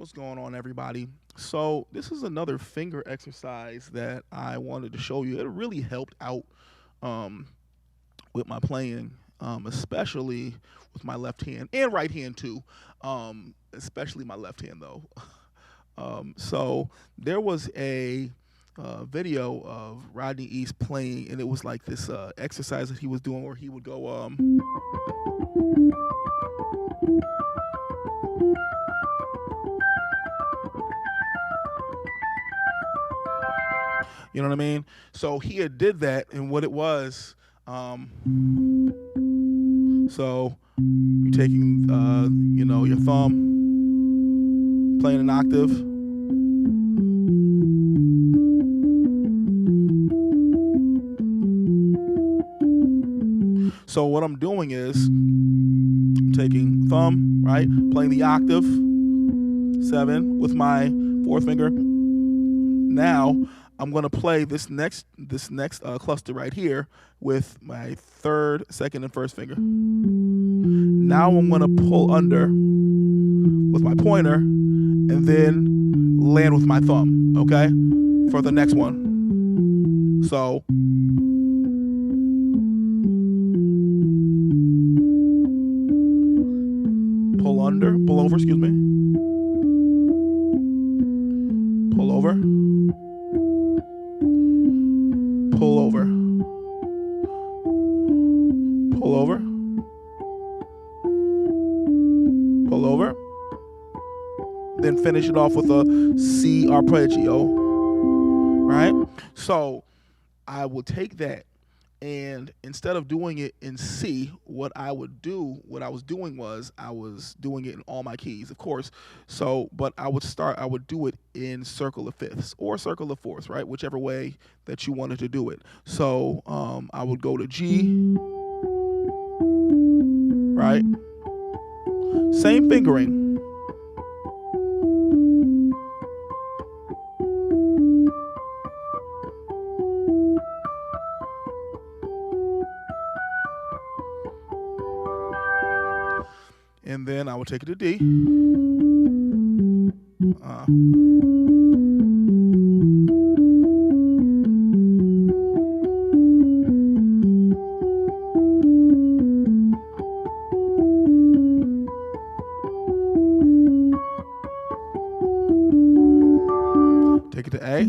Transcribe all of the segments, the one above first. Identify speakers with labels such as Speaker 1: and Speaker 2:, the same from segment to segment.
Speaker 1: What's going on, everybody? So, this is another finger exercise that I wanted to show you. It really helped out um, with my playing, especially with my left hand and right hand too. Especially my left hand, though. So, there was a video of Rodney East playing, and it was like this exercise that he was doing where he would go, you know what I mean? So he had did that, and what it was, so you're taking, your thumb, playing an octave. So what I'm doing is I'm taking thumb, right, playing the octave, 7 with my fourth finger. Now I'm gonna play this next cluster right here with my third, second, and first finger. Now I'm gonna pull under with my pointer and then land with my thumb, okay, for the next one. So pull over, excuse me, pull over, pull over, pull over, pull over, then finish it off with a C arpeggio, right? So I will take that, and instead of doing it in C, what I was doing was I was doing it in all my keys, of course. So, but I would do it in circle of fifths or circle of fourths, right? Whichever way that you wanted to do it. So I would go to G, right? Same fingering. And then I would take it to D. Take it to A.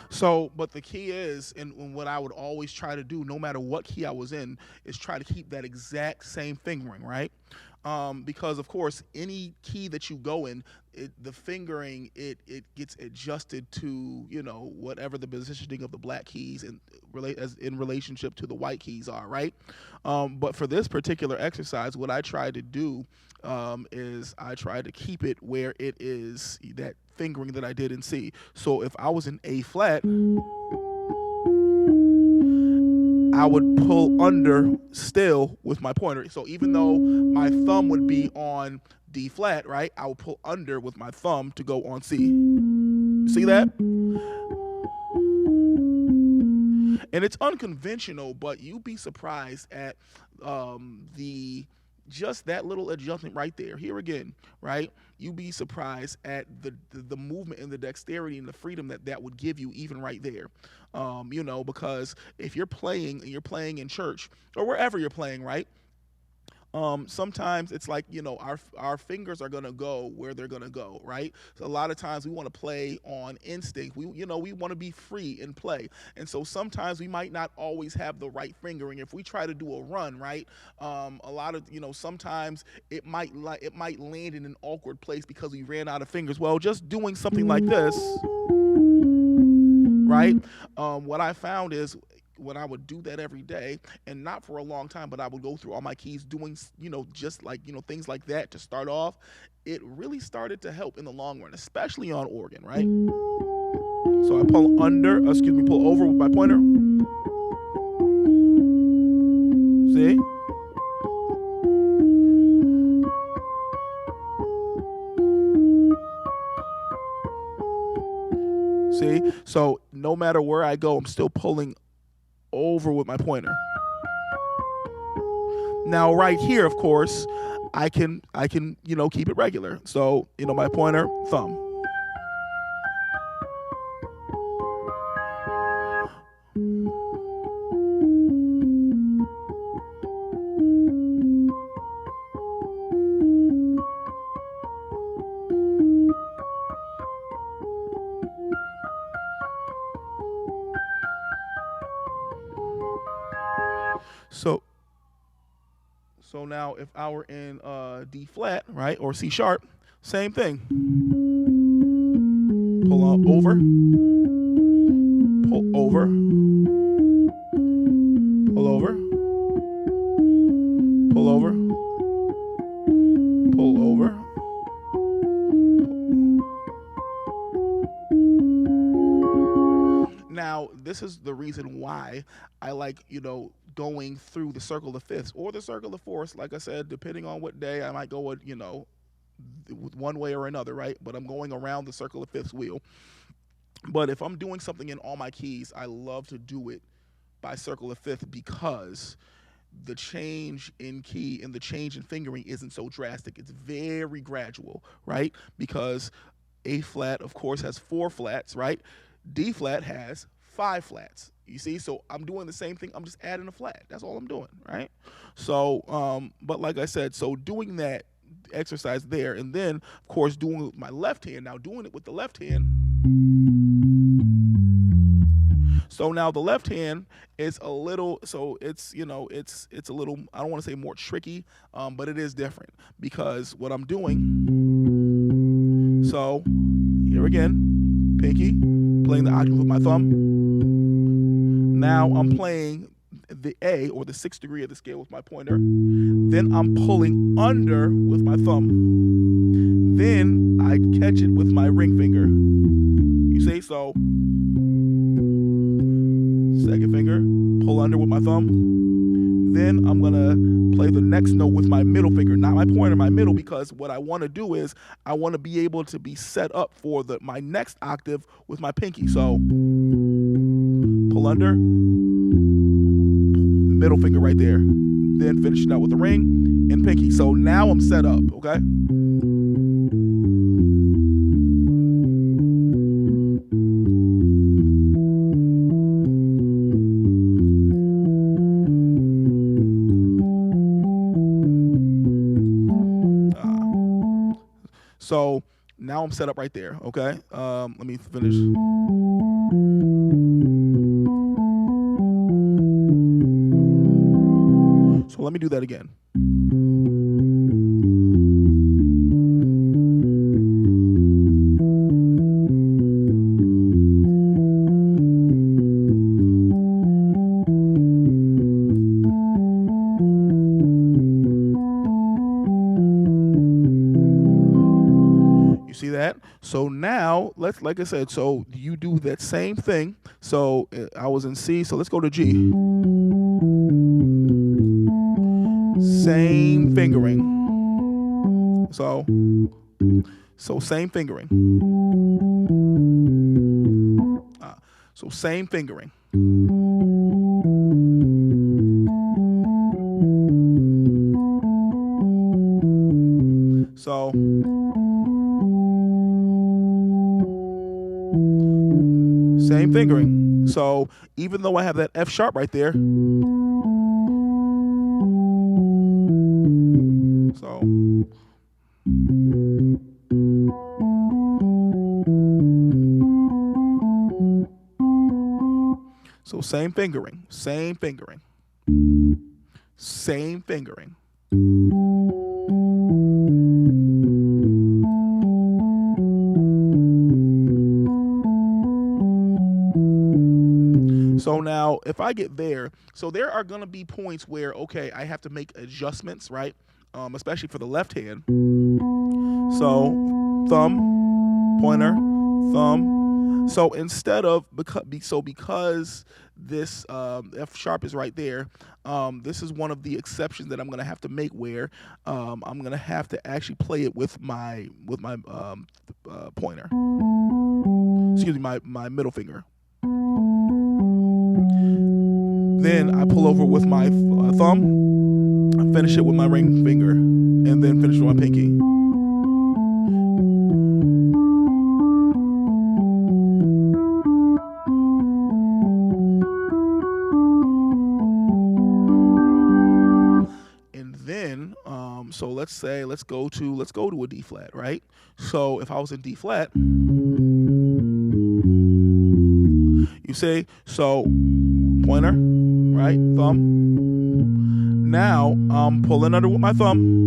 Speaker 1: So, but the key is, and what I would always try to do, no matter what key I was in, is try to keep that exact same fingering, right? Because of course, any key that you go in, the fingering it gets adjusted to whatever the positioning of the black keys and in relationship to the white keys are, right? But for this particular exercise, what I tried to do is I tried to keep it where it is that fingering that I did in C. So if I was in A flat, I would pull under still with my pointer. So even though my thumb would be on D flat, right, I would pull under with my thumb to go on C. See that? And it's unconventional, but you'd be surprised at just that little adjustment right there. Here again, right? You'd be surprised at the movement and the dexterity and the freedom that would give you even right there. Because if you're playing in church or wherever you're playing, right? Sometimes it's like our fingers are gonna go where they're gonna go, right? So a lot of times we want to play on instinct. We want to be free and play, and so sometimes we might not always have the right fingering. If we try to do a run, right, a lot of sometimes it might land in an awkward place because we ran out of fingers. Well, just doing something like this, right? What I found is, when I would do that every day, and not for a long time, but I would go through all my keys doing, just like, things like that to start off, it really started to help in the long run, especially on organ, right? So I pull over with my pointer. See? See? So no matter where I go, I'm still pulling over with my pointer. Now right here, of course, I can keep it regular. So, my pointer, thumb. So now if I were in D flat, right, or C sharp, same thing. Pull on over, pull over, pull over, pull over, pull over. Now, this is the reason why I like, going through the circle of fifths or the circle of fourths. Like I said, depending on what day, I might go with, one way or another, right? But I'm going around the circle of fifths wheel. But if I'm doing something in all my keys, I love to do it by circle of fifth because the change in key and the change in fingering isn't so drastic. It's very gradual, right? Because A flat, of course, has 4 flats, right? D flat has 5 flats. You see, so I'm doing the same thing. I'm just adding a flat. That's all I'm doing, right? So, but like I said, so doing that exercise there, and then of course doing it with my left hand. Now doing it with the left hand. So now the left hand is a little, so it's it's a little, I don't want to say more tricky, but it is different because what I'm doing. So here again, pinky, playing the octave with my thumb. Now I'm playing the A or the 6th degree of the scale with my pointer. Then I'm pulling under with my thumb. Then I catch it with my ring finger. You see? So, 2nd finger, pull under with my thumb. Then I'm going to play the next note with my middle finger, not my pointer, my middle, because what I want to do is I want to be able to be set up for my next octave with my pinky. So, pull under, middle finger right there. Then finishing out with the ring and pinky. So now I'm set up, okay? So now I'm set up right there, okay? Let me finish. So let me do that again. You see that? So now, like I said, so you do that same thing. So I was in C, so let's go to G. Same fingering. So same fingering. So same fingering. So same fingering. So even though I have that F sharp right there, so same fingering, same fingering, same fingering. So now if I get there, so there are going to be points where, okay, I have to make adjustments, right? Especially for the left hand. So thumb, pointer, thumb. So instead of, because this F sharp is right there, this is one of the exceptions that I'm going to have to make where I'm going to have to actually play it with my pointer. excuse me, my middle finger. Then I pull over with my thumb, I finish it with my ring finger, and then finish with my pinky. And then, so let's go to a D flat, right? So if I was in D flat, you say, so pointer, right, thumb. Now I'm pulling under with my thumb.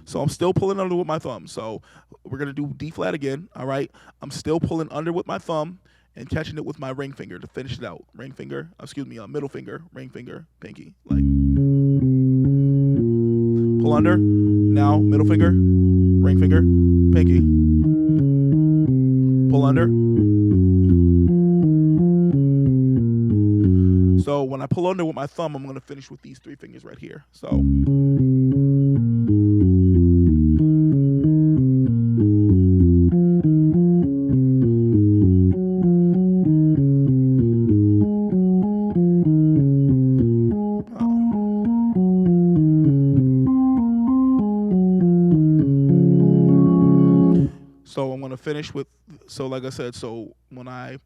Speaker 1: So I'm still pulling under with my thumb. So we're gonna do D flat again, all right? I'm still pulling under with my thumb and catching it with my ring finger to finish it out. Ring finger, middle finger, ring finger, pinky. Like, pull under, now middle finger, ring finger, pinky. Pull under. So when I pull under with my thumb, I'm gonna finish with these 3 fingers right here. So. So I'm going to finish with, so like I said, so when I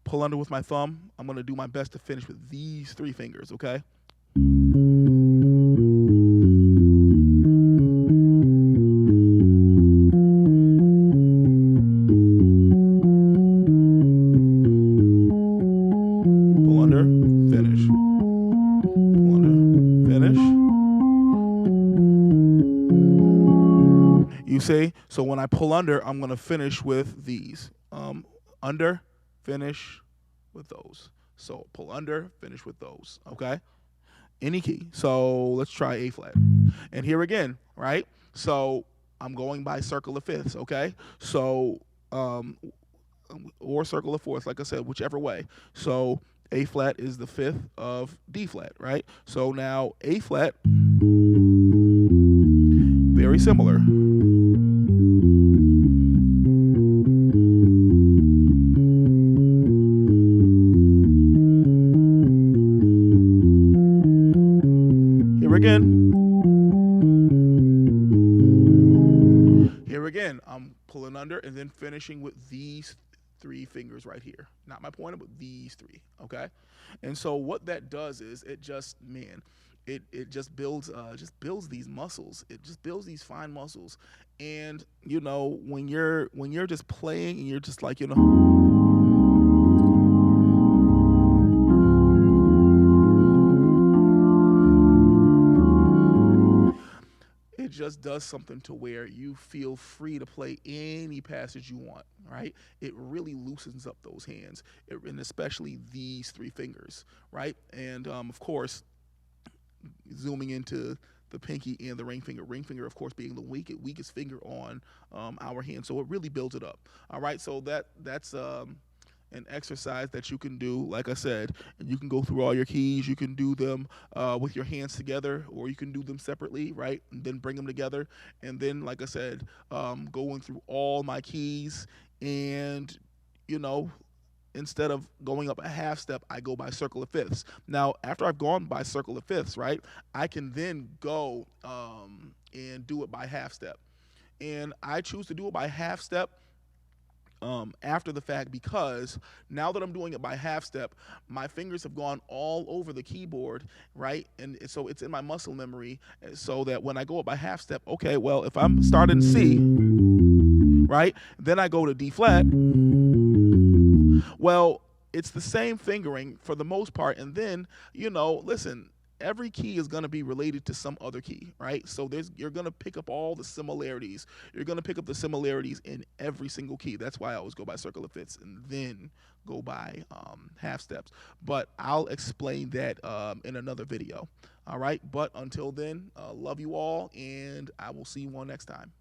Speaker 1: pull under with my thumb, I'm going to do my best to finish with these 3 fingers, okay? Pull under, finish. Pull under, finish. You see, so when I pull under, I'm going to finish with these. Under, finish with those. So pull under, finish with those, okay? Any key. So let's try A flat. And here again, right? So I'm going by circle of fifths, okay? So, or circle of fourths, like I said, whichever way. So A flat is the 5th of D flat, right? So now A flat, very similar. Here again, I'm pulling under and then finishing with these 3 fingers right here. Not my pointer, but these 3, okay? And so what that does is it just, man, it just builds these muscles. It just builds these fine muscles. And you know, when you're just playing and you're just like, you know, it just does something to where you feel free to play any passage you want, right? It really loosens up those hands, and especially these 3 fingers, right? And of course, zooming into the pinky and the ring finger, of course, being the weakest finger on our hand. So it really builds it up. All right, so that's an exercise that you can do, like I said, and you can go through all your keys. You can do them with your hands together, or you can do them separately, right? And then bring them together. And then, like I said, going through all my keys, and, you know, instead of going up a half step, I go by circle of fifths. Now, after I've gone by circle of fifths, right, I can then go and do it by half step. And I choose to do it by half step after the fact, because now that I'm doing it by half step, my fingers have gone all over the keyboard, right? And so it's in my muscle memory, so that when I go up by half step, okay, well, if I'm starting C, right, then I go to D flat, well, it's the same fingering for the most part. And then, you know, listen, every key is going to be related to some other key, right? So you're going to pick up all the similarities. You're going to pick up the similarities in every single key. That's why I always go by circle of fifths and then go by half steps. But I'll explain that in another video. All right. But until then, love you all, and I will see you all next time.